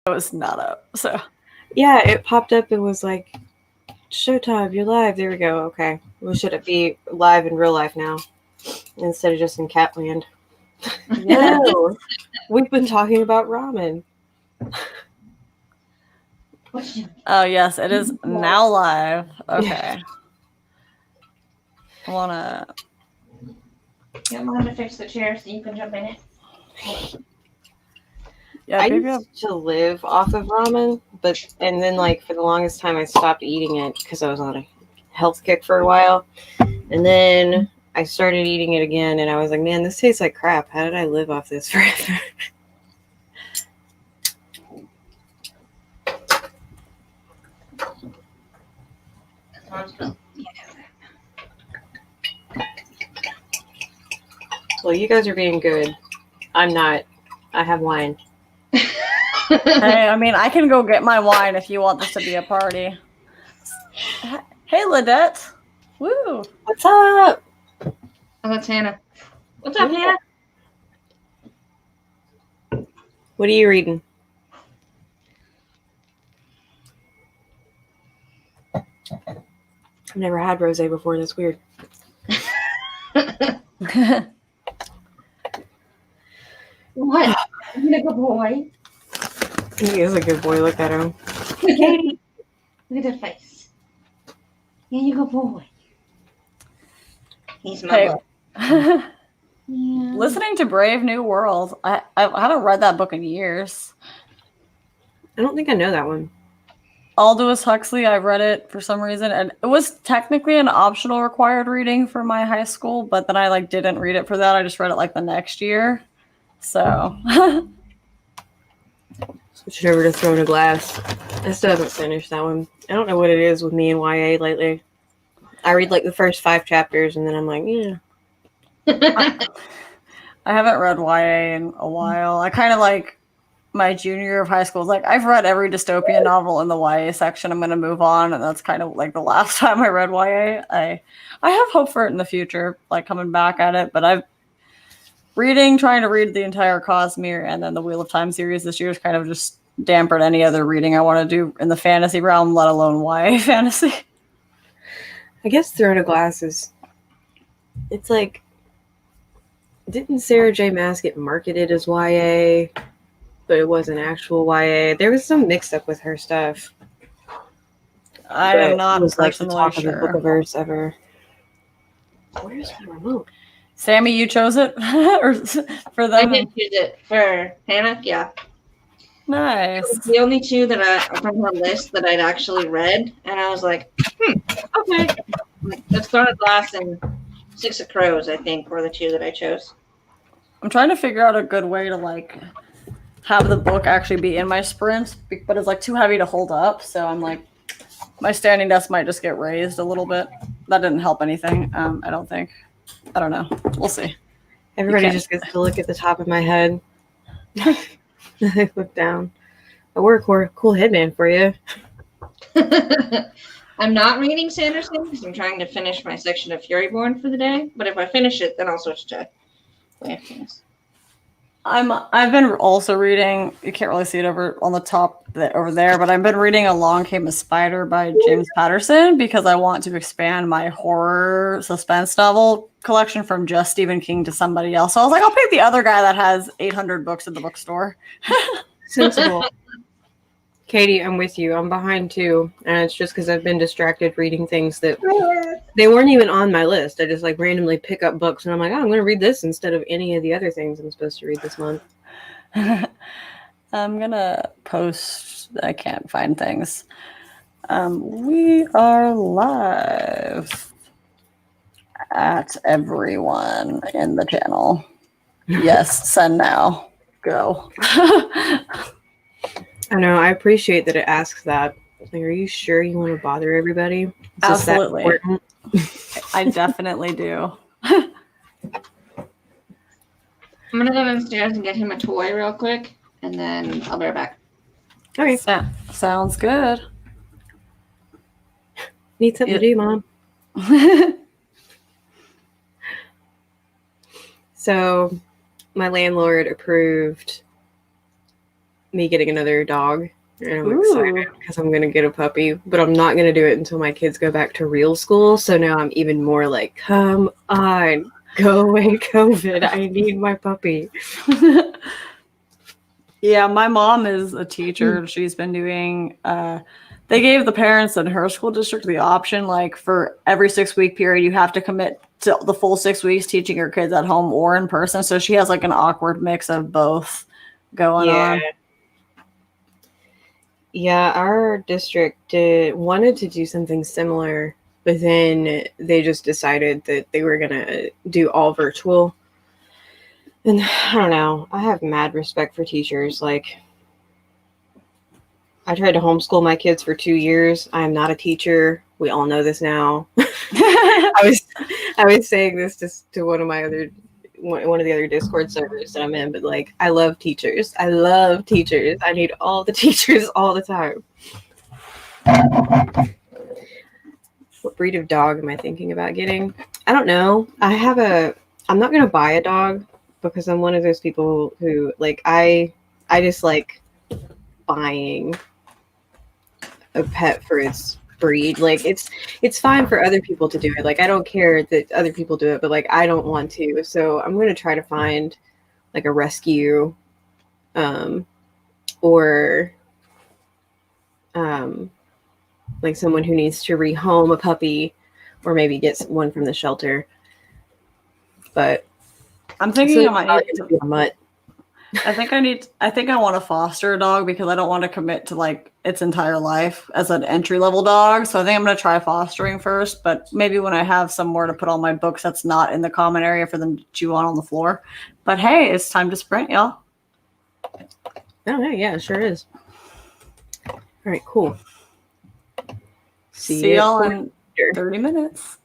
was not up. So yeah, it popped up. It was like, Showtime, you're live. There we go. Okay. Well, should it be live in real life now instead of just in Catland? yeah. Hello. We've been talking about ramen. Oh yes, it is now live. Okay. I wanna. You don't mind to fix the chair so you can jump in it? Yeah, I maybe used to live off of ramen, and then like for the longest time I stopped eating it because I was on a health kick for a while, and then I started eating it again, and I was like, man, this tastes like crap. How did I live off this forever? Well, you guys are being good. I'm not. I have wine. Hey, I mean, I can go get my wine if you want this to be a party. Hey, Ladette. Woo. What's up? Oh, that's Hannah. What's up, Hannah? What are you reading? I've never had rosé before. That's weird. What? You a good boy? He is a good boy. Look at him. Katie. Look at that face. Yeah, you good boy. He's my boy. Hey. Yeah. Listening to Brave New World. I haven't read that book in years. I don't think I know that one. Aldous Huxley, I read it for some reason, and it was technically an optional required reading for my high school, but then I didn't read it for that. I just read it the next year. So Switch it over to Throne of Glass. I still haven't finished that one. I don't know what it is with me and YA lately. I read the first 5 chapters and then I'm like, yeah. I haven't read YA in a while. I kind of my junior year of high school. I've read every dystopian novel in the YA section. I'm going to move on, and that's kind of the last time I read YA. I have hope for it in the future, coming back at it. But I've trying to read the entire Cosmere and then the Wheel of Time series this year is kind of just dampened any other reading I want to do in the fantasy realm, let alone YA fantasy. I guess Throne of Glass is. It's didn't Sarah J. Maas get marketed as YA, but it wasn't actual YA? There was some mixed up with her stuff. I am not was personally the talk sure. of the Bookiverse ever. Where's my remote? Sammy, you chose it or for them? I did choose it for Hannah. Yeah. Nice. The only 2 that from her list that I'd actually read, and I was like, okay. Let's Throne of Glass and 6 of Crows, I think, were the 2 that I chose. I'm trying to figure out a good way to have the book actually be in my sprints, but it's too heavy to hold up. So I'm my standing desk might just get raised a little bit. That didn't help anything. I don't think. I don't know. We'll see. Everybody just gets to look at the top of my head. I look down. I wore a cool headband for you. I'm not reading Sanderfan because I'm trying to finish my section of Furyborn for the day. But if I finish it, then I'll switch to Way of Kings. I've been also reading. You can't really see it over on the top over there, but I've been reading Along Came a Spider by James Patterson because I want to expand my horror suspense novel collection from just Stephen King to somebody else. So I was like, I'll pick the other guy that has 800 books in the bookstore. Sensible. Katie, I'm with you. I'm behind too, and it's just because I've been distracted reading things that they weren't even on my list. I just randomly pick up books, and I'm like, oh, I'm going to read this instead of any of the other things I'm supposed to read this month. I'm gonna post. I can't find things. We are live at everyone in the channel. Yes, send now. Go. I know. I appreciate that it asks that. Are you sure you want to bother everybody? Absolutely. I definitely do. I'm going to go downstairs and get him a toy real quick, and then I'll be right back. Okay. Sounds good. Need something to do, Mom. So, my landlord approved me getting another dog. And I'm Ooh. excited because I'm going to get a puppy, but I'm not going to do it until my kids go back to real school. So now I'm even more like, come on, go away, COVID. I need my puppy. Yeah, my mom is a teacher. She's been doing they gave the parents in her school district the option, like for every 6 week period, you have to commit to the full 6 weeks teaching your kids at home or in person. So she has like an awkward mix of both going on. Yeah, our district wanted to do something similar, but then they just decided that they were going to do all virtual. And I don't know. I have mad respect for teachers. Like, I tried to homeschool my kids for 2 years. I am not a teacher. We all know this now. I was saying this just to one of the other Discord servers that I'm in, but like, I love teachers. I love teachers. I need all the teachers all the time. What breed of dog am I thinking about getting? I don't know. I'm not going to buy a dog because I'm one of those people who like, I just like buying a pet for its breed. Like it's fine for other people to do it. Like I don't care that other people do it, but like I don't want to. So I'm going to try to find like a rescue or like someone who needs to rehome a puppy or maybe get one from the shelter. But I'm thinking I might need to be a mutt. I think I want to foster a dog because I don't want to commit to like its entire life as an entry level dog. So I think I'm going to try fostering first, but maybe when I have somewhere to put all my books that's not in the common area for them to chew on the floor. But hey, it's time to sprint, y'all. Oh, yeah, it sure is. All right, cool. See y'all in 30 minutes.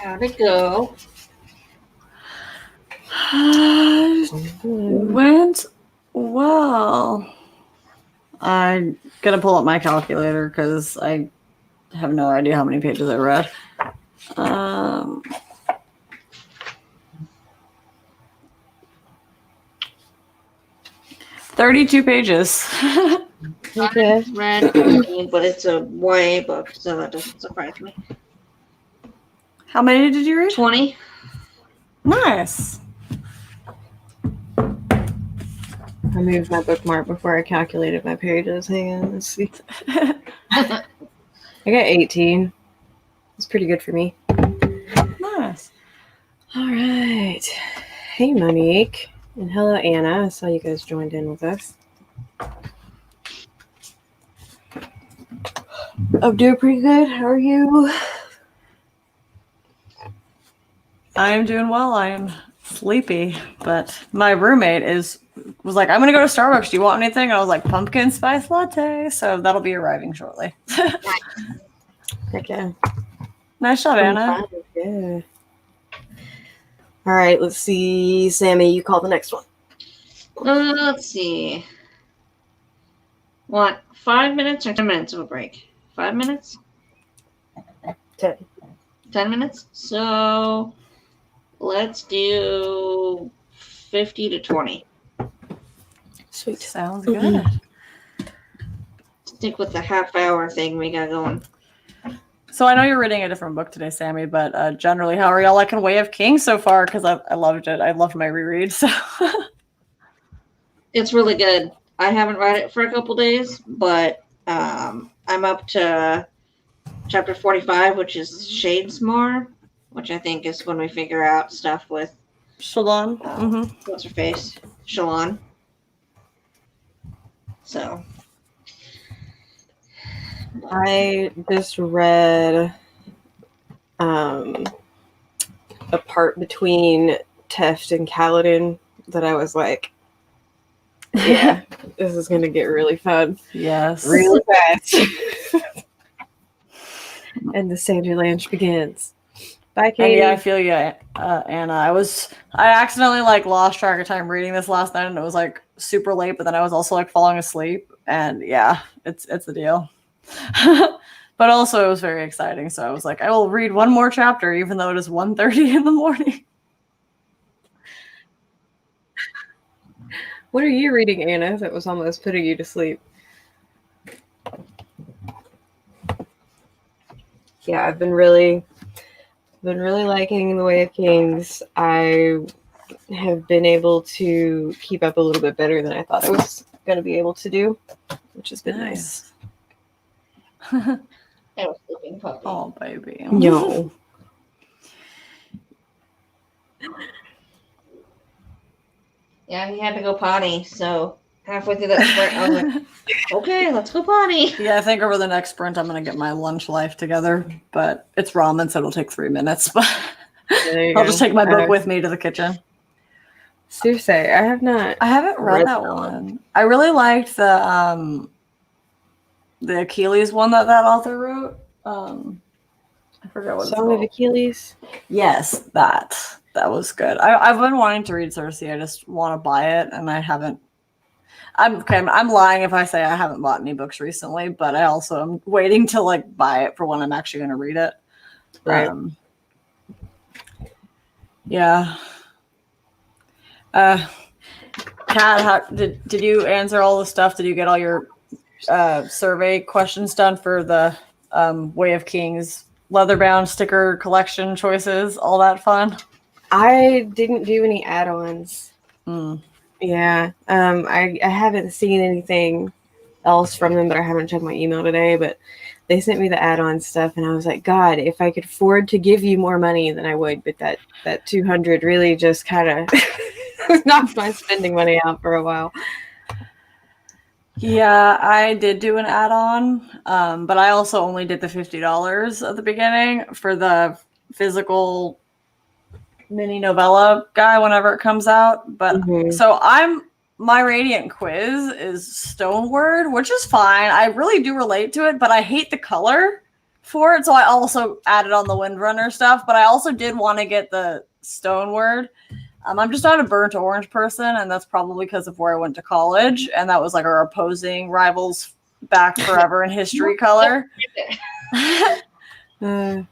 How'd it go? Went well. I'm gonna pull up my calculator because I have no idea how many pages I read. 32 pages. Okay. Read 15, but it's a YA book, so that doesn't surprise me. How many did you read? 20. Nice. I moved my bookmark before I calculated my pages. Hang on, let's see. I got 18. It's pretty good for me. Nice. All right. Hey, Monique. And hello, Anna. I saw you guys joined in with us. I'm doing pretty good. How are you? I am doing well. I am sleepy, but my roommate was like, I'm gonna go to Starbucks. Do you want anything? And I was like, pumpkin spice latte. So that'll be arriving shortly. Heck yeah. Nice job, Anna. Yeah. All right, let's see. Sammy, you call the next one. Let's see. What? 5 minutes or 10 minutes of a break? 5 minutes? 10. 10 minutes? So let's do 50 to 20. Sweet. Sounds good. Stick with the half-hour thing we got going. So I know you're reading a different book today, Sammy, but generally, how are y'all liking Way of Kings so far? Because I loved it. I loved my reread. So It's really good. I haven't read it for a couple days, but I'm up to chapter 45, which is Shadesmar, which I think is when we figure out stuff with Shalon. what's her face? Shalon. So I just read a part between Teft and Kaladin that I was like, yeah, this is going to get really fun. Yes. Really fast. And the Sanderfan begins. Bye, Katie. And yeah, I feel you, Anna. I accidentally lost track of time reading this last night, and it was super late. But then I was also falling asleep, and yeah, it's a deal. But also, it was very exciting. So I was like, I will read one more chapter, even though it is 1:30 in the morning. What are you reading, Anna, that was almost putting you to sleep? Yeah, I've been really liking The Way of Kings. I have been able to keep up a little bit better than I thought I was going to be able to do, which has been nice. I was sleeping puppy. Oh, baby. No. Yeah, he had to go potty, so halfway through that sprint, I was like, okay, let's go potty. Yeah, I think over the next sprint, I'm going to get my lunch life together. But it's ramen, so it'll take 3 minutes. But I'll just take my book with me to the kitchen. Seriously, I haven't read that one. I really liked the Achilles one that author wrote. I forgot what it's Song called. of Achilles. Yes, that was good. I've been wanting to read Cersei. I just want to buy it, and I haven't. I'm lying if I say I haven't bought any books recently, but I also am waiting to buy it for when I'm actually going to read it. Right. Yeah. Kat, did you answer all the stuff? Did you get all your survey questions done for the Way of Kings leather-bound sticker collection choices? All that fun? I didn't do any add-ons. Mm. Yeah. I haven't seen anything else from them, but I haven't checked my email today. But they sent me the add-on stuff, and I was like, God, if I could afford to give you more money, then I would. But that 200 really just kind of knocked my spending money out for a while. Yeah, I did do an add-on, but I also only did the $50 at the beginning for the physical mini novella guy whenever it comes out. But so my Radiant quiz is Stoneward, which is fine. I really do relate to it, but I hate the color. for it, so I also added on the Windrunner stuff, but I also did want to get the Stone Word. I'm just not a burnt orange person, and that's probably because of where I went to college, and that was like our opposing rivals back forever in history color. Can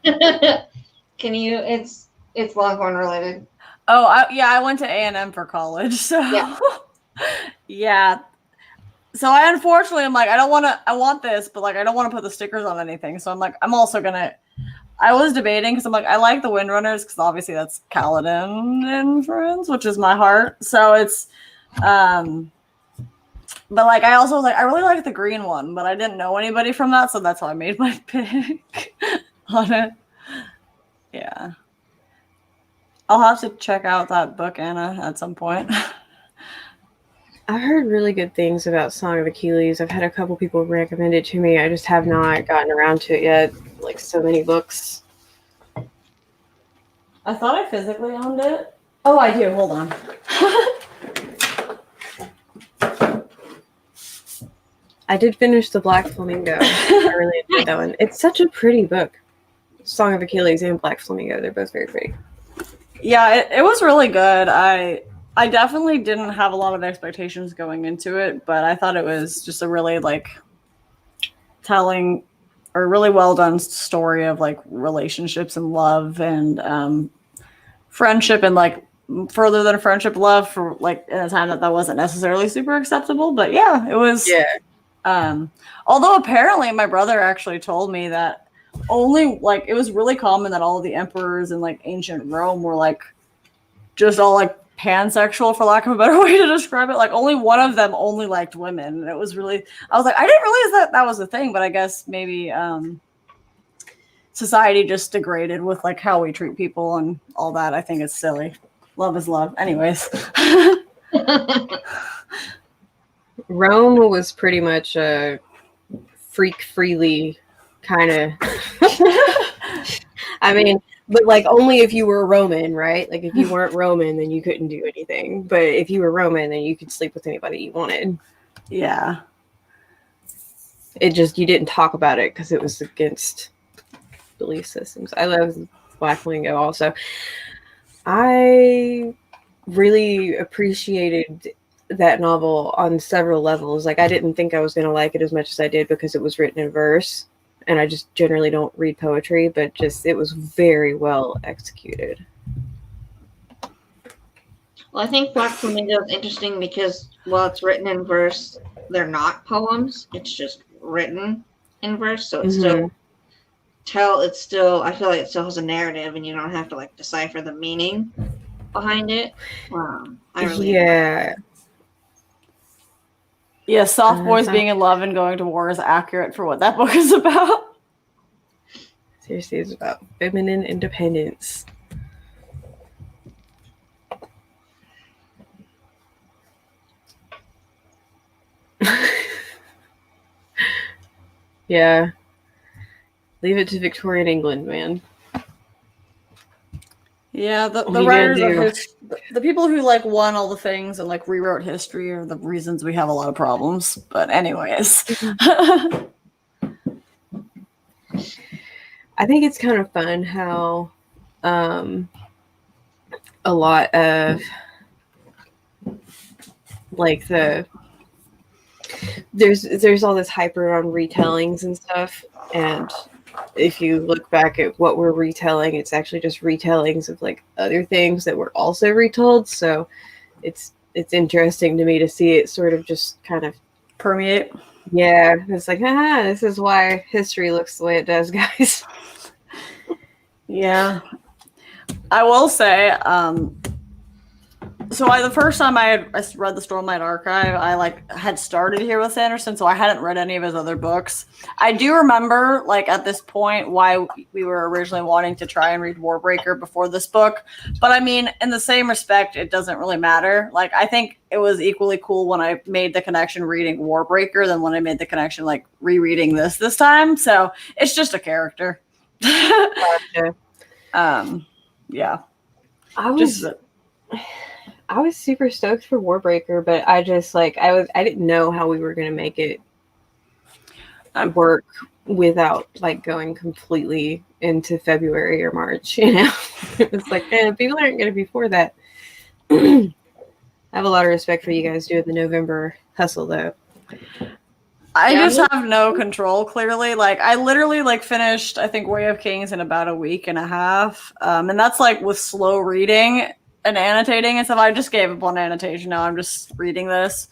you? It's Longhorn related. Oh, I went to A&M for college, so yeah. So I unfortunately I'm like I want this, but like I don't want to put the stickers on anything. So I'm like I'm also gonna. I was debating because I'm like I like the Windrunners because obviously that's Kaladin influence, which is my heart. So it's, but like I also was like I really like the green one, but I didn't know anybody from that, so that's how I made my pick on it. Yeah. I'll have to check out that book, Anna, at some point. I've heard really good things about Song of Achilles. I've had a couple people recommend it to me. I just have not gotten around to it yet. Like so many books. I thought I physically owned it. Oh, I do. Hold on. I did finish The Black Flamingo. I really enjoyed that one. It's such a pretty book. Song of Achilles and Black Flamingo. They're both very pretty. Yeah, it was really good. I definitely didn't have a lot of expectations going into it, but I thought it was just a really like telling or really well done story of like relationships and love and friendship and like further than friendship, love for like in a time that wasn't necessarily super acceptable. But yeah, it was. Yeah. Although apparently my brother actually told me that only like it was really common that all of the emperors in like ancient Rome were like just all like pansexual, for lack of a better way to describe it. Like only one of them only liked women, and it was really I was like I didn't realize that was a thing, but I guess maybe society just degraded with like how we treat people and all that. I think it's silly. Love is love. Anyways. Rome was pretty much a freak freely kind of. I mean, but like only if you were Roman, right? Like if you weren't Roman, then you couldn't do anything. But if you were Roman, then you could sleep with anybody you wanted. Yeah. It just you didn't talk about it because it was against belief systems. I love Black Flamingo also. I really appreciated that novel on several levels. Like I didn't think I was going to like it as much as I did because it was written in verse, and I just generally don't read poetry, but just it was very well executed. Well, I think Black Flamingo is interesting because while it's written in verse, they're not poems. It's just written in verse, so it's still I feel like it still has a narrative, and you don't have to like decipher the meaning behind it. Yeah, soft boys being in love and going to war is accurate for what that book is about. Seriously, it's about feminine independence. Yeah. Leave it to Victorian England, man. Yeah, the writers of the people who like won all the things and like rewrote history are the reasons we have a lot of problems. But anyways. I think it's kind of fun how a lot of like there's all this hype around retellings and stuff, and if you look back at what we're retelling, it's actually just retellings of like other things that were also retold. So it's interesting to me to see it sort of just kind of permeate. Yeah, it's like, this is why history looks the way it does, guys. Yeah. I will say, so the first time I read the Stormlight Archive, I like had started here with Sanderson, so I hadn't read any of his other books. I do remember, like at this point, why we were originally wanting to try and read Warbreaker before this book. But I mean, in the same respect, it doesn't really matter. Like I think it was equally cool when I made the connection reading Warbreaker than when I made the connection like rereading this time. So it's just a character. Gotcha. Yeah. I was super stoked for Warbreaker, but I just like I didn't know how we were gonna make it. work without like going completely into February or March. You know, it's like people aren't going to be for that. I have a lot of respect for you guys doing the November hustle, though. I Yeah, just have no control, clearly. Like, I literally, like, finished, I think, Way of Kings in about a week and a half. And that's, like, with slow reading and annotating and stuff. I just gave up on annotation now. I'm just reading this.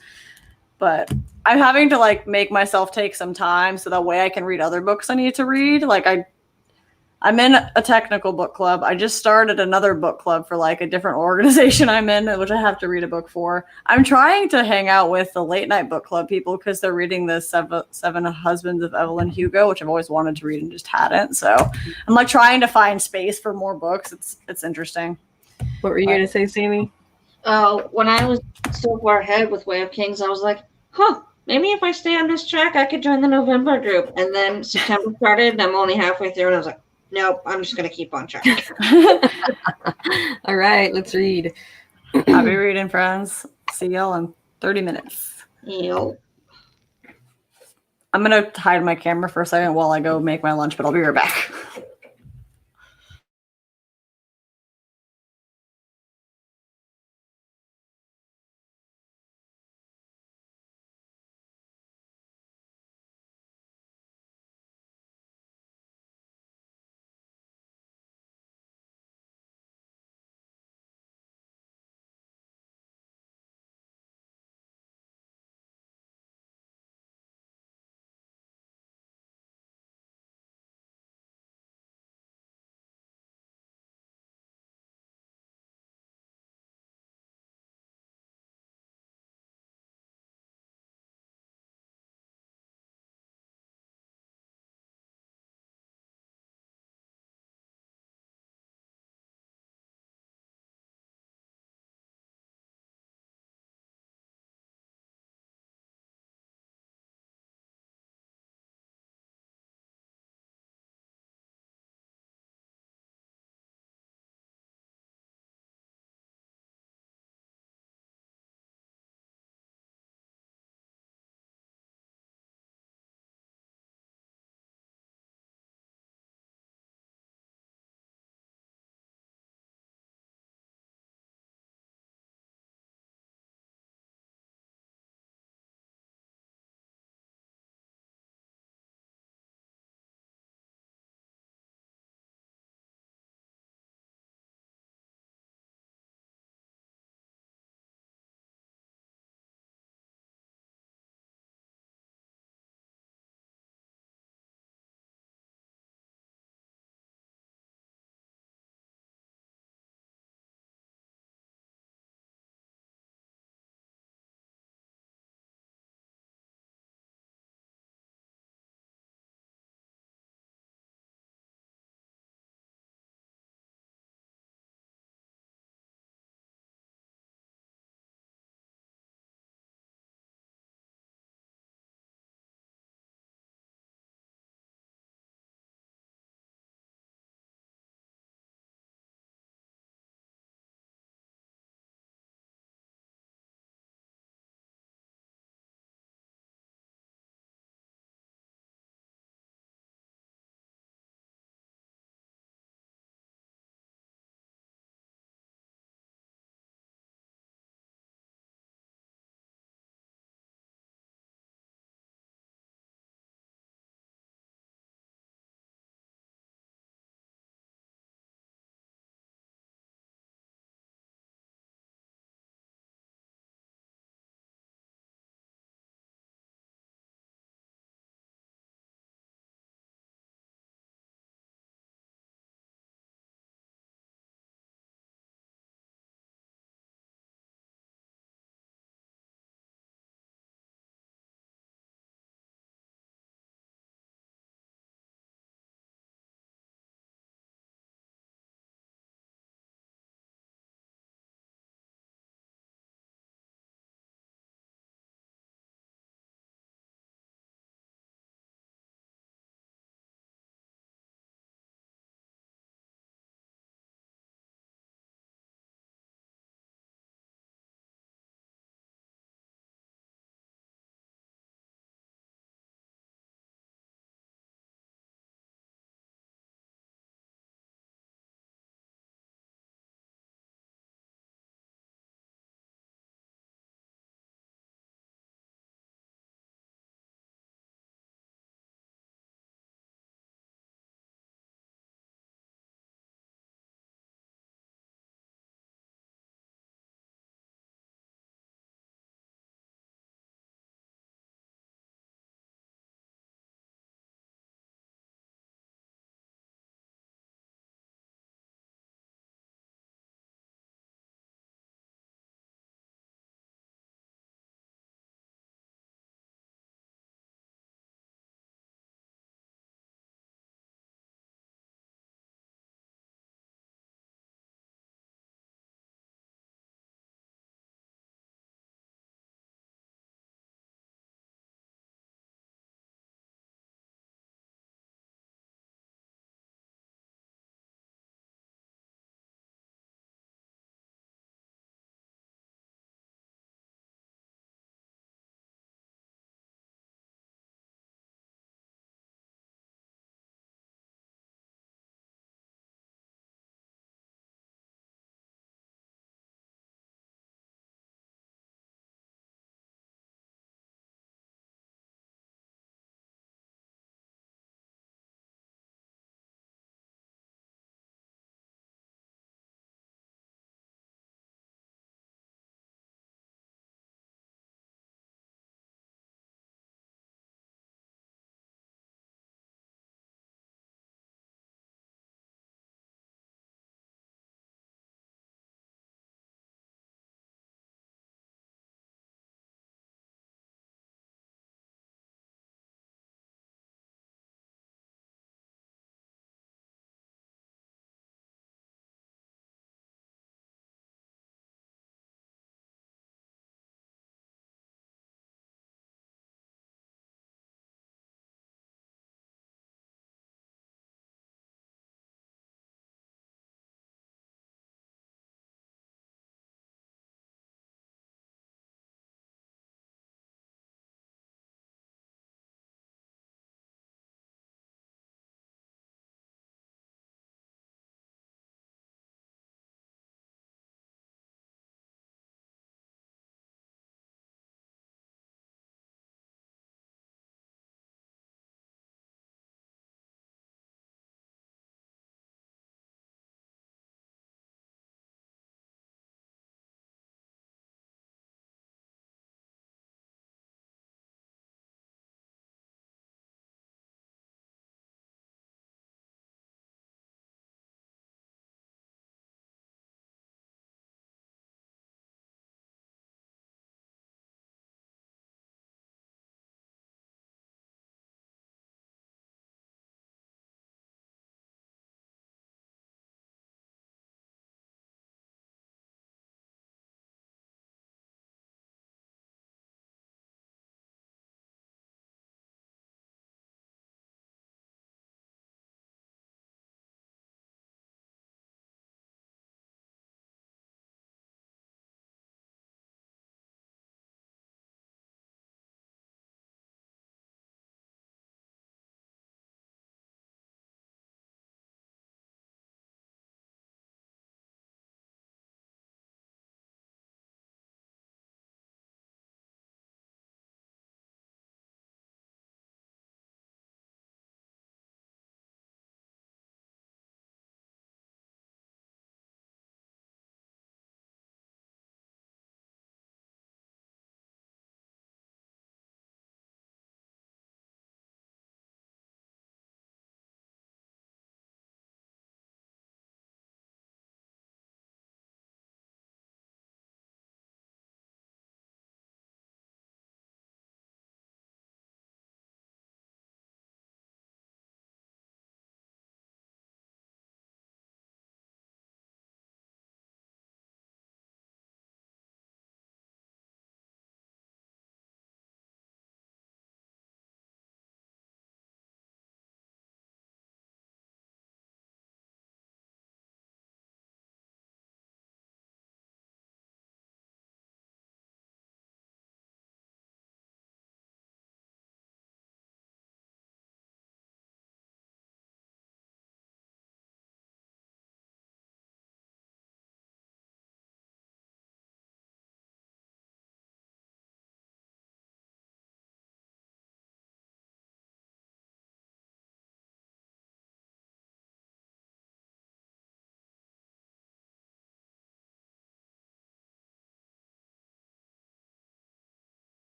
But I'm having to, like, make myself take some time so that way I can read other books I need to read. Like, I'm in a technical book club. I just started another book club for like a different organization I'm in, which I have to read a book for. I'm trying to hang out with the late night book club people because they're reading the Seven Husbands of Evelyn Hugo, which I've always wanted to read and just hadn't. So I'm like trying to find space for more books. It's interesting. What were you going to say, Sammy? When I was so far ahead with Way of Kings, I was like, huh, maybe if I stay on this track, I could join the November group. And then September started, and I'm only halfway through, and I was like, nope, I'm just going to keep on track. All right, let's read. Happy reading, friends. See y'all in 30 minutes. Yep. I'm going to hide my camera for a second while I go make my lunch, but I'll be right back.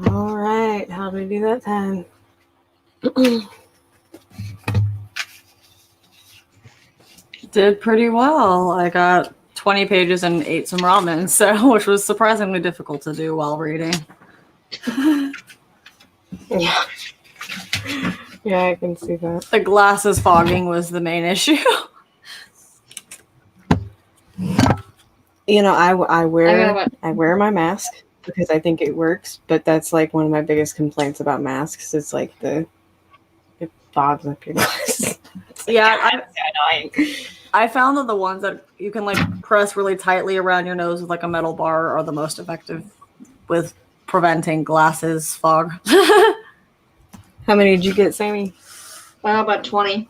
All right. How do we do that then? Did pretty well. I got 20 pages and ate some ramen, so which was surprisingly difficult to do while reading. Yeah. Yeah, I can see that. The glasses fogging was the main issue. You know, I wear got my mask because I think it works, but that's like one of my biggest complaints about masks. It's like it fogs up your nose. Yeah, It's annoying. I found that the ones that you can like press really tightly around your nose with like a metal bar are the most effective with preventing glasses fog. How many did you get, Sammy? about 20.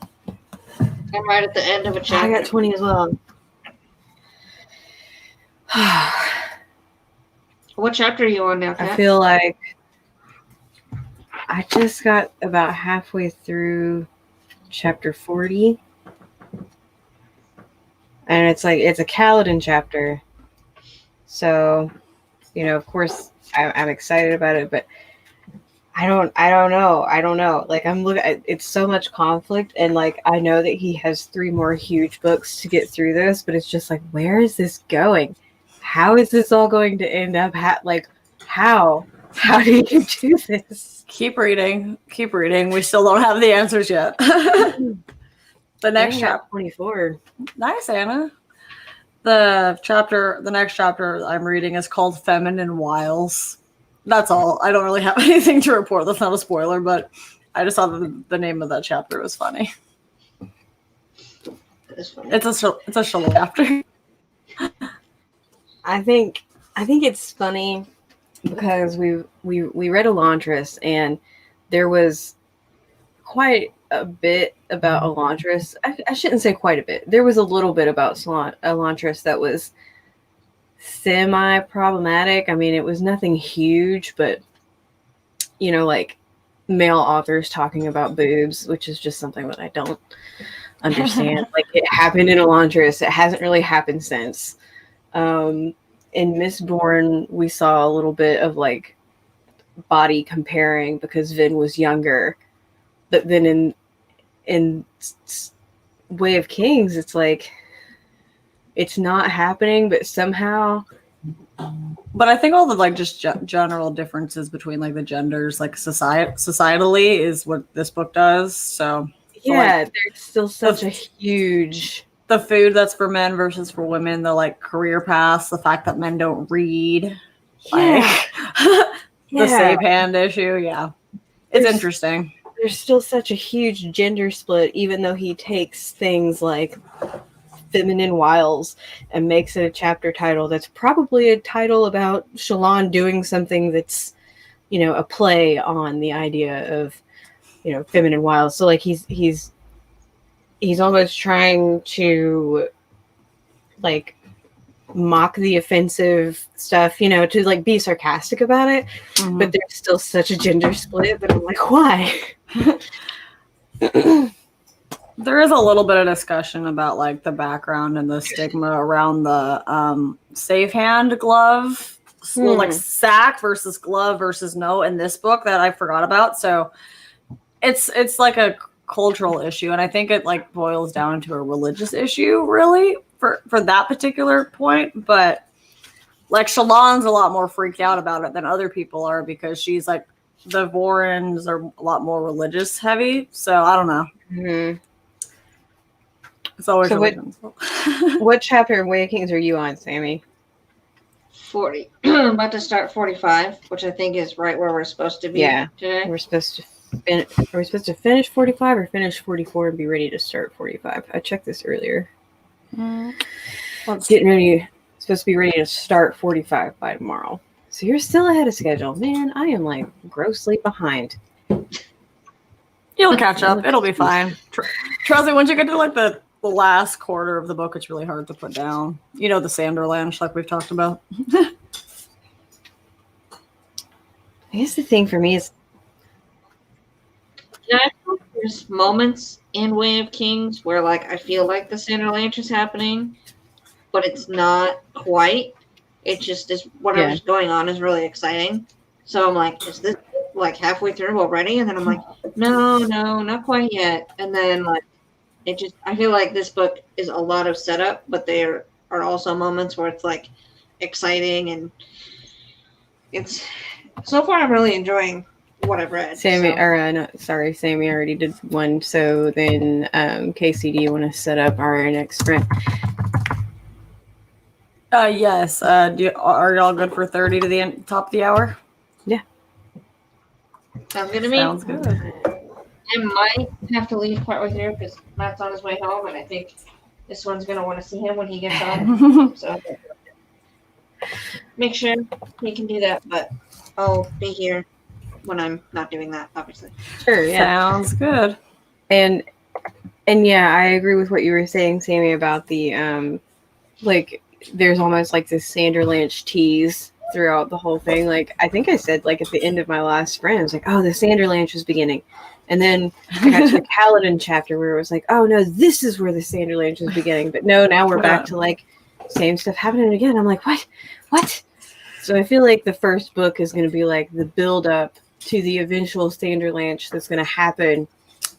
I'm right at the end of a I chapter. got 20 as well. What chapter are you on now, I Kat? feel like I just got about halfway through chapter 40. And it's a Kaladin chapter. So, you know, of course I'm excited about it, but I don't know. Like I'm looking at it's so much conflict, and like I know that he has 3 more huge books to get through this, but it's just like, where is this going? How is this all going to end up? How do you do this? Keep reading. We still don't have the answers yet. The next chapter. 24. Nice, Anna. The next chapter I'm reading is called Feminine Wiles. That's all. I don't really have anything to report. That's not a spoiler, but I just thought the name of that chapter was funny. It's funny. It's a shalom chapter. I think it's funny because we read Elantris, and there was quite a bit about Elantris. I shouldn't say quite a bit. There was a little bit about Elantris that was semi-problematic. I mean, it was nothing huge, but you know, like male authors talking about boobs, which is just something that I don't understand. Like, it happened in Elantris. It hasn't really happened since. In Mistborn, we saw a little bit of like body comparing because Vin was younger, but then in Way of Kings, it's like it's not happening, but somehow. But I think all the like just general differences between like the genders, like societally, is what this book does. So Yeah, like, there's still such a huge. The food that's for men versus for women, the like career paths, the fact that men don't read, Yeah. The safe hand issue. Yeah, it's interesting. There's still such a huge gender split, even though he takes things like Feminine Wiles and makes it a chapter title that's probably a title about Shallan doing something that's, you know, a play on the idea of, you know, feminine wiles. So like he's almost trying to like mock the offensive stuff, you know, to like be sarcastic about it. Mm-hmm. But there's still such a gender split that I'm like, why? There is a little bit of discussion about like the background and the stigma around the safe hand glove, like sack versus glove versus no in this book that I forgot about. So it's like a cultural issue, and I think it like boils down to a religious issue, really, for that particular point. But like Shallan's a lot more freaked out about it than other people are because she's like the Vorens are a lot more religious heavy. So I don't know. Mm-hmm. It's always so what chapter of Way of Kings are you on, Sammy? 40. I'm about to start 45, which I think is right where we're supposed to be today. Are we supposed to finish 45 or finish 44 and be ready to start 45? I checked this earlier. Getting ready. Supposed to be ready to start 45 by tomorrow. So you're still ahead of schedule. Man, I am like grossly behind. You'll catch up. It'll be fine. Trust me, once you get to like the last quarter of the book, it's really hard to put down. You know, the Sanderfan, like we've talked about. I guess the thing for me is there's moments in Way of Kings where like I feel like the Sanderfan is happening, but it's not quite. It just is whatever's going on is really exciting. So I'm like, is this like halfway through already? And then I'm like, no, not quite yet. And then like I feel like this book is a lot of setup, but there are also moments where it's like exciting, and it's so far I'm really enjoying what I've read. Sammy, so. or no, sorry, Sammy already did one. So then, Casey, do you want to set up our next sprint? Yes. Are y'all good for 30 to the top of the hour? Yeah. Sounds good to me. Sounds good. I might have to leave partway through because Matt's on his way home, and I think this one's going to want to see him when he gets home. So make sure he can do that, but I'll be here when I'm not doing that, obviously. Sure, yeah. Sounds good. And yeah, I agree with what you were saying, Sammy, about the like there's almost like this Sanderlanche tease throughout the whole thing. Like I think I said like at the end of my last sprint, I was like, oh, the Sanderlanche is beginning. And then I got to the Kaladin chapter where it was like, oh no, this is where the Sanderlanche is beginning. But no, now we're back to like same stuff happening again. I'm like, what? So I feel like the first book is going to be like the build up to the eventual Sanderlanche that's going to happen.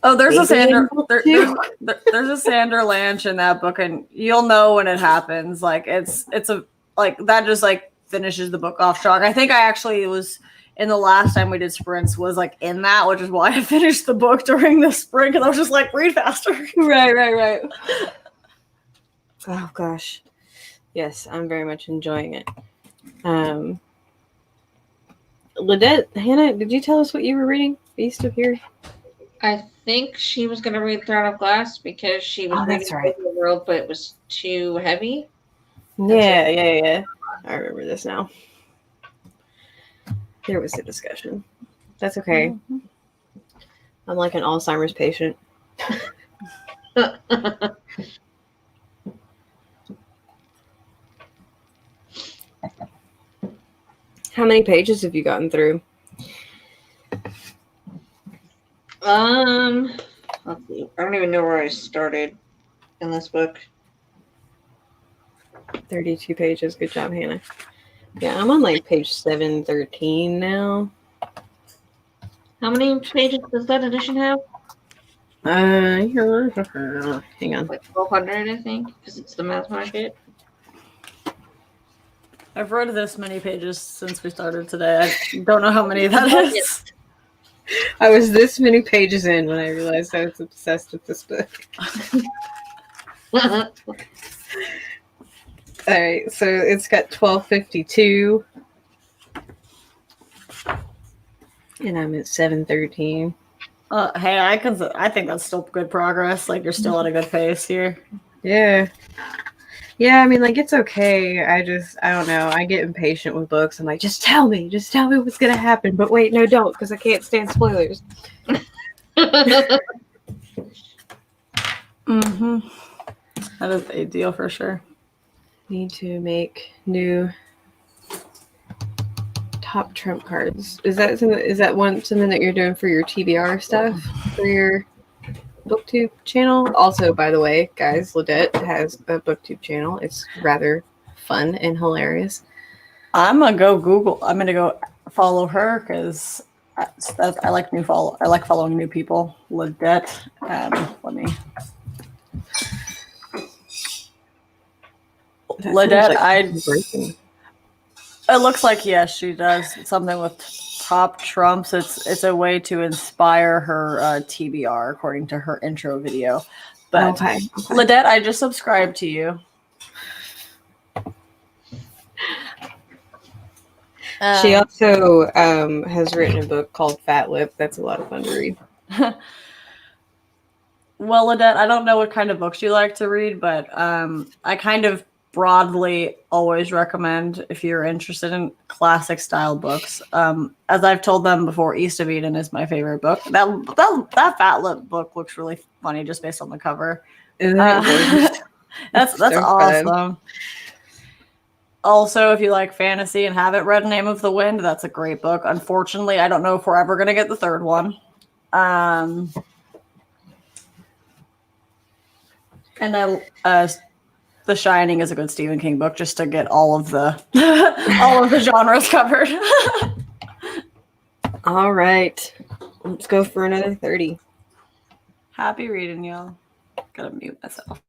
Oh, there's a there's a Sanderlanche in that book, and you'll know when it happens. Like it's a like that just like finishes the book off strong. I think I actually was in the last time we did sprints was like in that, which is why I finished the book during the sprint because I was just like read faster. Right. Oh gosh, yes, I'm very much enjoying it. Ladette, Hannah, did you tell us what you were reading? Are you still here? I think she was going to read Throne of Glass because she was reading the World, but it was too heavy. Yeah. I remember this now. There was a discussion. That's okay. Mm-hmm. I'm like an Alzheimer's patient. How many pages have you gotten through? Let's see. I don't even know where I started in this book. 32 pages. Good job, Hannah. Yeah, I'm on like page 713 now. How many pages does that edition have? Hang on. Like 1,200, I think, because it's the mass market. I've read this many pages since we started today. I don't know how many that is. I was this many pages in when I realized I was obsessed with this book. All right, so it's got 1252, and I'm at 713. Hey, I think that's still good progress. Like you're still at a good pace here. Yeah. I mean, like it's okay. I don't know. I get impatient with books. I'm like, just tell me what's gonna happen. But wait, no, don't, because I can't stand spoilers. Mm-hmm. That is a deal for sure. Need to make new top trump cards. Is that something that you're doing for your TBR stuff for your BookTube channel? Also, by the way, guys, Ladette has a BookTube channel. It's rather fun and hilarious. I'm gonna go follow her because I like following new people. Ladette, let me. Ladette, it looks like yes, she does something with top trumps. It's a way to inspire her TBR according to her intro video. But okay. Ladette, I just subscribed to you. She also has written a book called Fat Lip. That's a lot of fun to read. Well, Ladette, I don't know what kind of books you like to read, but I kind of broadly always recommend if you're interested in classic style books. As I've told them before, East of Eden is my favorite book. That Fat Lip book looks really funny just based on the cover. That's so awesome. Fun. Also, if you like fantasy and haven't read Name of the Wind, that's a great book. Unfortunately, I don't know if we're ever going to get the third one. And The Shining is a good Stephen King book just to get all of the all of the genres covered. All right. Let's go for another 30. Happy reading, y'all. Gotta mute myself.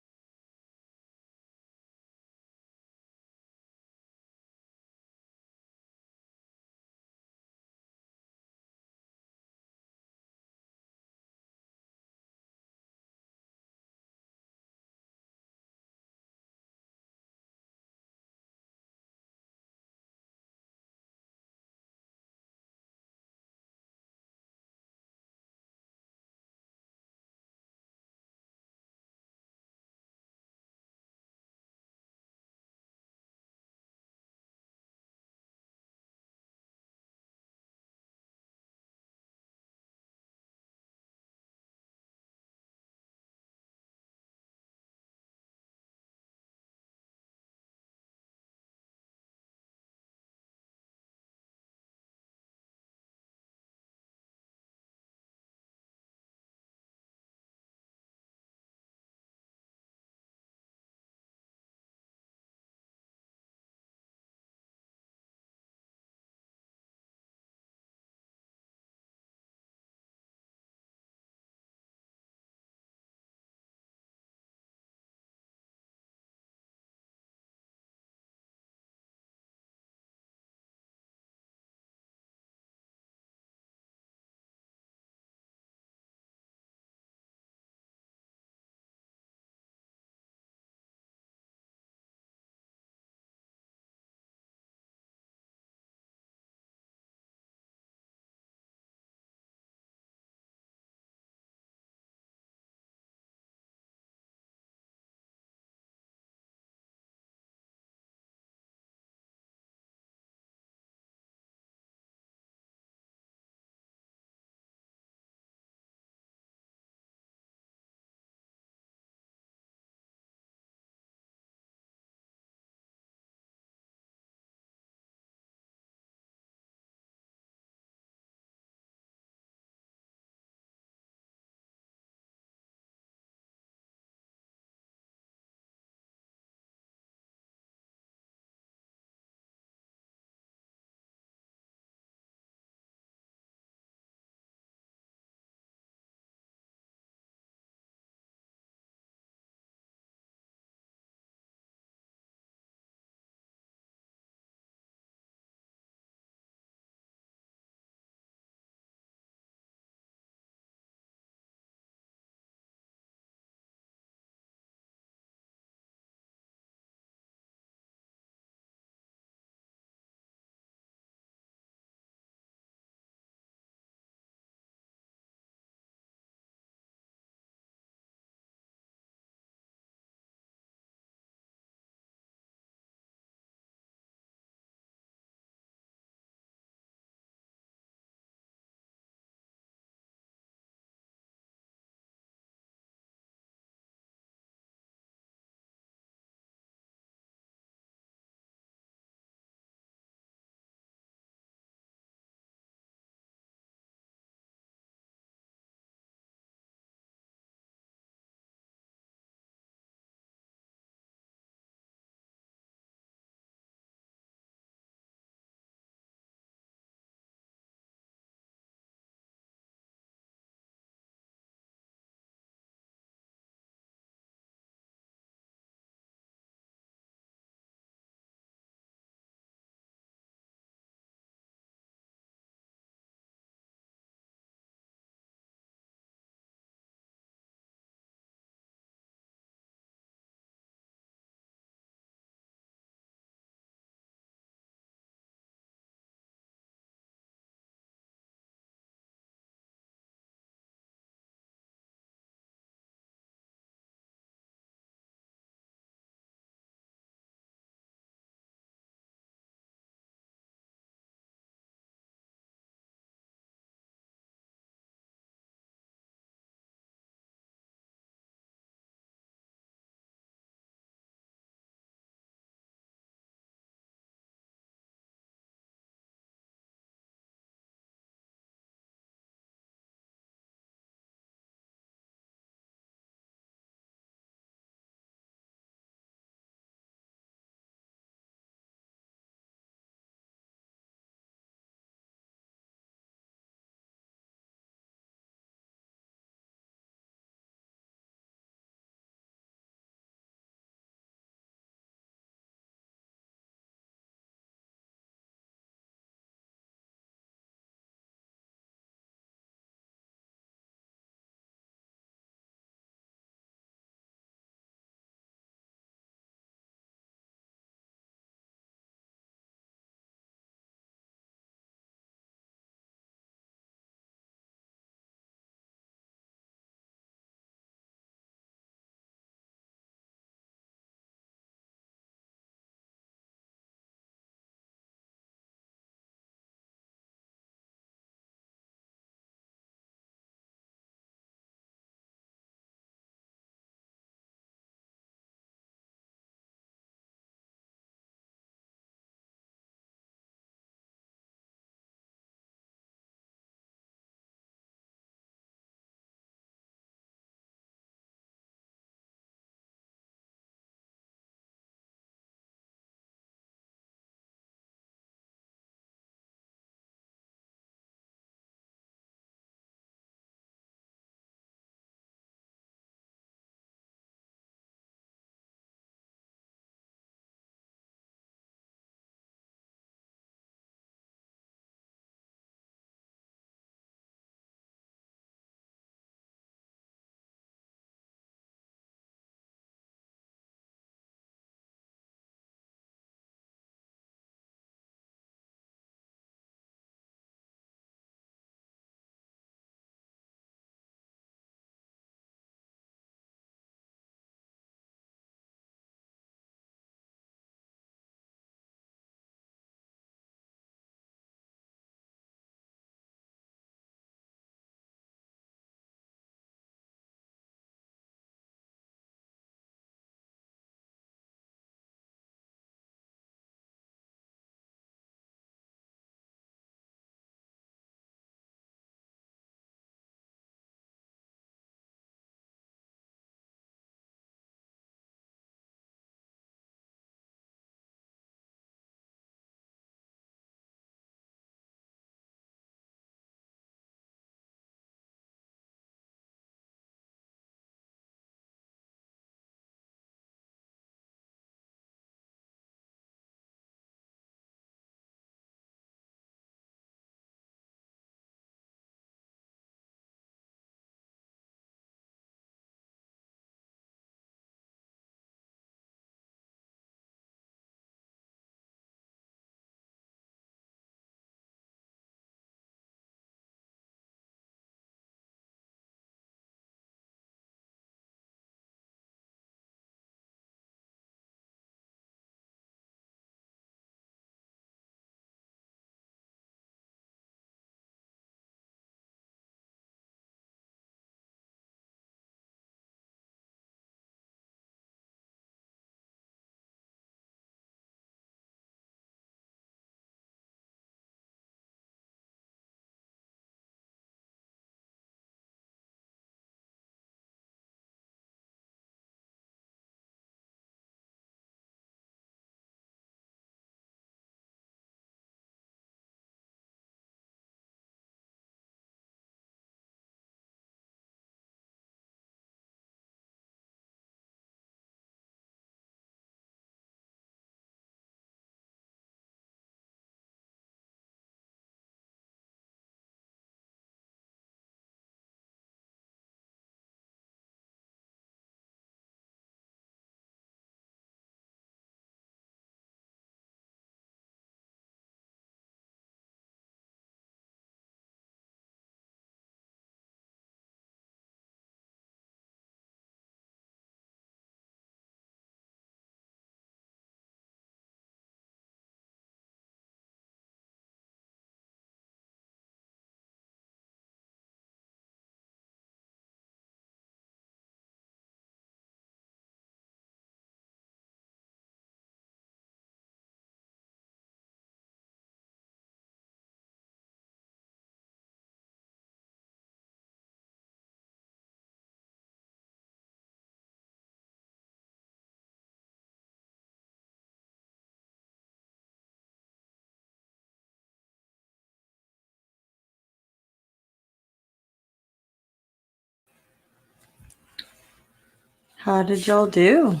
How did y'all do?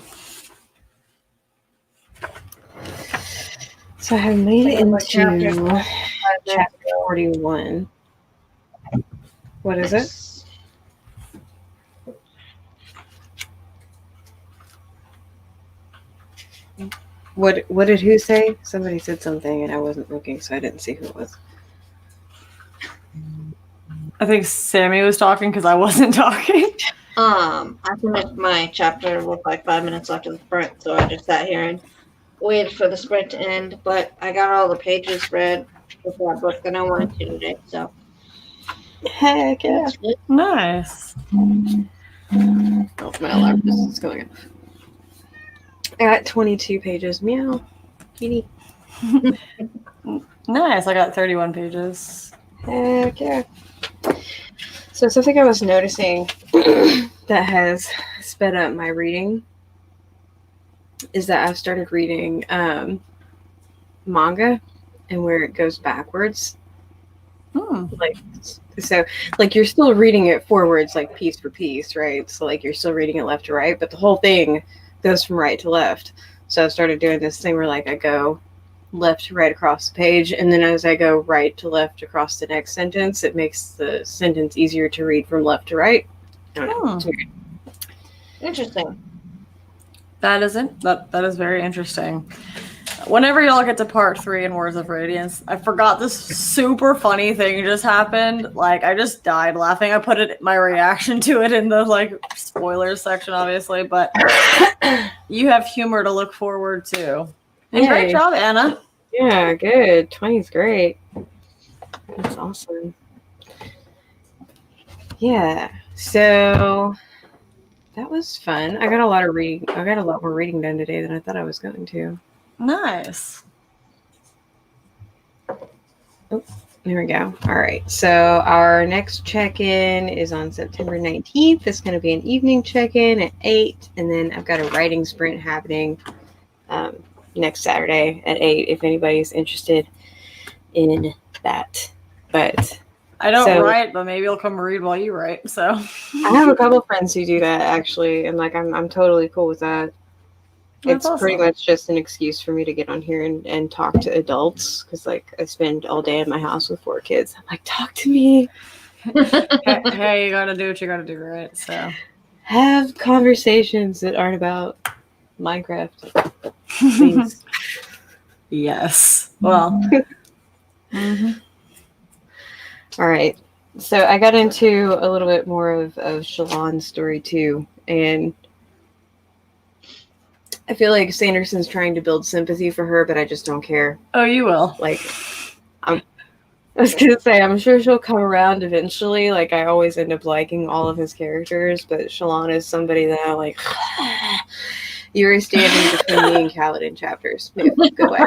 So I have made it Like into chapter 41. What is it? What did who say? Somebody said something and I wasn't looking, so I didn't see who it was. I think Sammy was talking because I wasn't talking. I finished my chapter with like 5 minutes left of the sprint, so I just sat here and waited for the sprint to end. But I got all the pages read with that book that I wanted to today, so Heck yeah. that's good. Nice. Oh, my alarm is going off. I got 22 pages. Meow. Kitty. Nice. I got 31 pages. Heck yeah. So something I was noticing that has sped up my reading is that I've started reading manga and where it goes backwards. Like, so like you're still reading it forwards, like piece for piece, right? So like you're still reading it left to right, but the whole thing goes from right to left. So I started doing this thing where like I go left to right across the page, and then as I go right to left across the next sentence, it makes the sentence easier to read from left to right. I don't know. It's weird. Interesting. That is very interesting. Whenever y'all get to part 3 in Words of Radiance, I forgot this super funny thing just happened. Like, I just died laughing. I put my reaction to it in the like spoilers section, obviously, but you have humor to look forward to. And great job, Anna. Yeah, good. 20 is great. That's awesome. Yeah. So that was fun. I got a lot more reading done today than I thought I was going to. Nice. Oh, there we go. All right. So our next check-in is on September 19th. It's going to be an evening check-in at 8. And then I've got a writing sprint happening next Saturday at 8 if anybody's interested in that. But I don't write, but maybe you'll come read while you write. So I have a couple friends who do that actually, and like I'm totally cool with that. That's It's awesome. pretty much just an excuse for me to get on here and talk to adults because like I spend all day in my house with 4 kids. I'm like, talk to me. hey, you gotta do what you gotta do, right? So Have conversations that aren't about Minecraft. Please. Yes. Well. All right. So I got into a little bit more of Shalon's story too, and I feel like Sanderson's trying to build sympathy for her, but I just don't care. Oh, you will. Like, I was gonna say, I'm sure she'll come around eventually. Like, I always end up liking all of his characters, but Shalon is somebody that I like. You were standing between me and Kaladin chapters. Move, go away.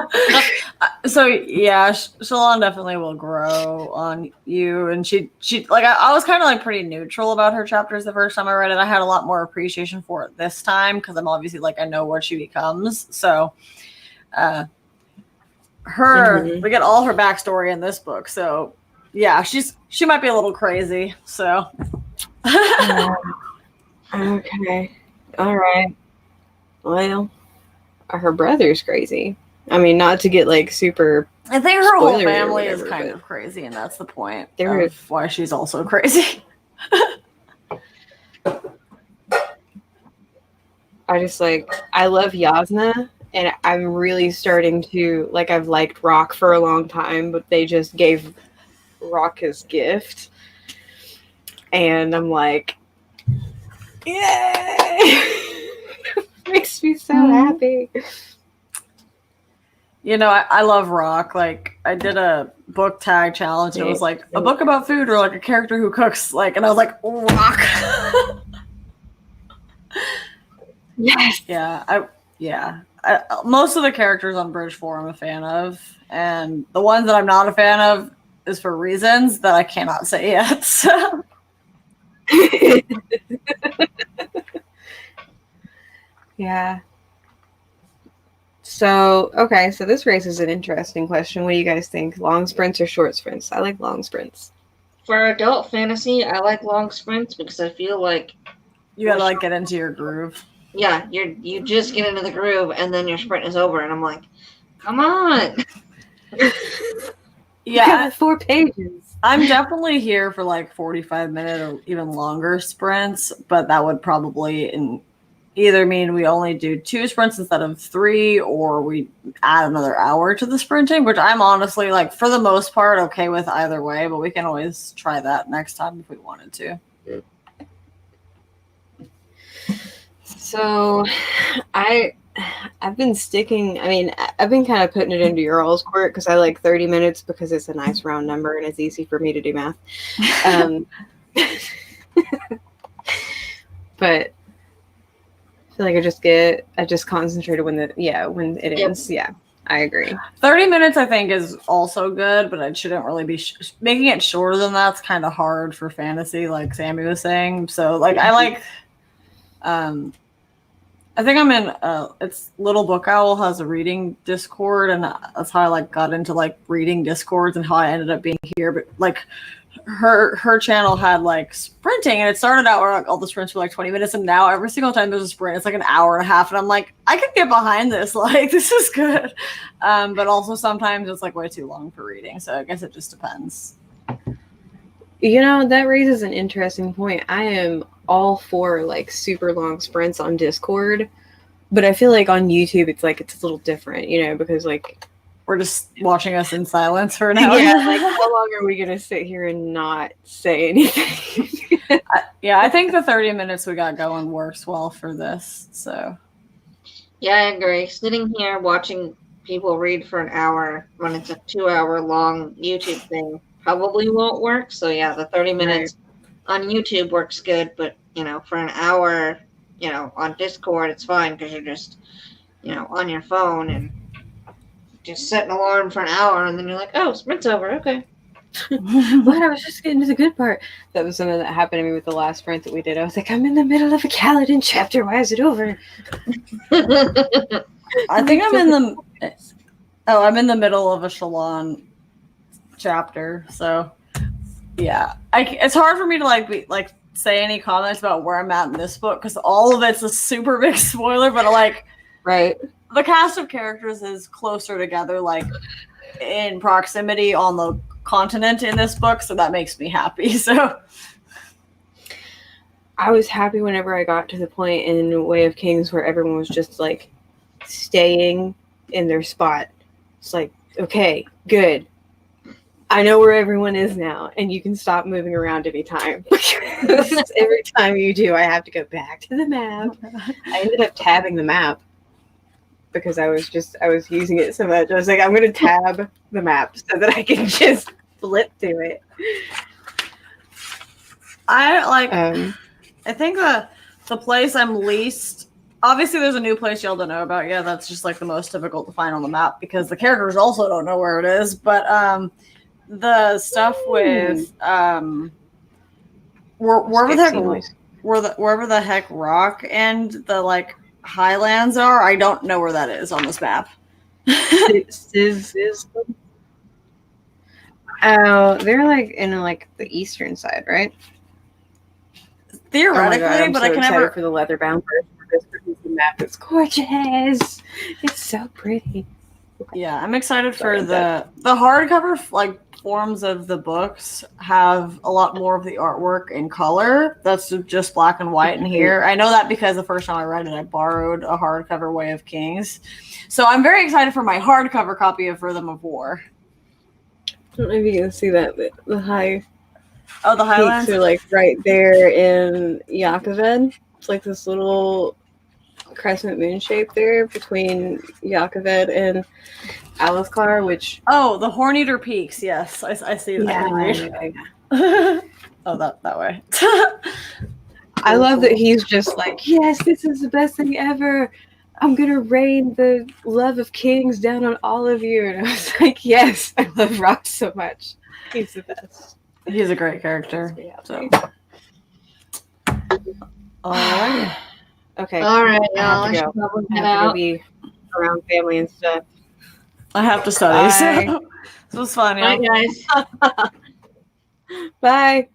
So yeah, Shalon definitely will grow on you, and she like I was kind of like pretty neutral about her chapters the first time I read it. I had a lot more appreciation for it this time because I'm obviously like I know what she becomes. So, we get all her backstory in this book. So yeah, she might be a little crazy. So okay, all right. Well, her brother's crazy. I mean, not to get like super. I think her whole spoilery or family whatever, is kind but of crazy, and that's the point They're- of why she's also crazy. I love Yasna, and I'm really starting to like. I've liked Rock for a long time, but they just gave Rock his gift, and I'm like, yay! Makes me so happy. You know, I love Rock. Like, I did a book tag challenge, and it was like a book about food or like a character who cooks. Like, and I was like, Rock. Yes. Yeah. Most of the characters on Bridge 4 I'm a fan of, and the ones that I'm not a fan of is for reasons that I cannot say yet. So. Yeah. So, okay, so this raises an interesting question. What do you guys think? Long sprints or short sprints? I like long sprints. For adult fantasy, I like long sprints because I feel like You gotta like get into your groove. Yeah, you just get into the groove, and then your sprint is over, and I'm like, come on. Yeah, 4 pages. I'm definitely here for like 45-minute or even longer sprints, but that would probably either mean we only do 2 sprints instead of 3, or we add another hour to the sprinting, which I'm honestly, like, for the most part, okay with either way, but we can always try that next time if we wanted to. So I've been sticking, I've been kind of putting it into your all's court because I like 30 minutes because it's a nice round number and it's easy for me to do math. But I feel like I just concentrated when it ends. Yeah, I agree. 30 minutes, I think, is also good, but it shouldn't really be making it shorter than that's kind of hard for fantasy, like Sammy was saying. So, like, I like, I think I'm in, it's Little Book Owl has a reading Discord, and that's how I, like, got into, like, reading Discords and how I ended up being here. But, like, her channel had, like, sprinting, and it started out where, like, all the sprints were, like, 20 minutes, and now every single time there's a sprint, it's, like, an hour and a half, and I'm like, I could get behind this. Like, this is good. But also sometimes it's, like, way too long for reading, so I guess it just depends. You know, that raises an interesting point. I am all for like super long sprints on Discord, but I feel like on YouTube it's like it's a little different, you know, because like we're just watching us in silence for an hour. Yeah, like how long are we gonna sit here and not say anything? I think the 30 minutes we got going works well for this. So yeah, I agree. Sitting here watching people read for an hour when it's a 2-hour long YouTube thing probably won't work. So yeah, the 30 minutes on YouTube works good, but you know, for an hour, you know, on Discord it's fine because you're just, you know, on your phone and just set an alarm for an hour, and then you're like, oh, sprint's over, okay. What? I was just getting to the good part. That was something that happened to me with the last sprint that we did. I was like, I'm in the middle of a Kaladin chapter. Why is it over? I think I'm in the middle of a Shalon chapter, so yeah, it's hard for me to say any comments about where I'm at in this book because all of it's a super big spoiler, but the cast of characters is closer together, like in proximity on the continent in this book, so that makes me happy. So I was happy whenever I got to the point in Way of Kings where everyone was just like staying in their spot. It's like, okay, good. I know where everyone is now, and you can stop moving around anytime. Every time you do, I have to go back to the map. I ended up tabbing the map because I was using it so much. I was like, I'm going to tab the map so that I can just flip through it. I think the place I'm least, obviously there's a new place y'all don't know about. Yeah, that's just like the most difficult to find on the map because the characters also don't know where it is. But the stuff with wherever the heck Rock and the like Highlands are, I don't know where that is on this map. Oh, they're like in like the eastern side, right? Theoretically, God, but so I can never for the leather bound version of this because the map is gorgeous. It's so pretty. Yeah, I'm excited for the hardcover like forms of the books have a lot more of the artwork in color. That's just black and white in here. I know that because the first time I read it, I borrowed a hardcover Way of Kings. So I'm very excited for my hardcover copy of Rhythm of War. I don't know if you can see that, but the Highlands peaks are like right there in Yakaved. It's like this little crescent moon shape there between Yakaved and Alethkar, which the Horneater Peaks. Yes, I see that. Yeah. Oh, that way. I love that he's just like, yes, this is the best thing ever. I'm gonna rain the love of kings down on all of you. And I was like, yes, I love Rock so much. He's the best. He's a great character. So. All right. Okay. All right, y'all. I have to go be around family and stuff. I have to study. So this was fun. Bye, guys. Bye.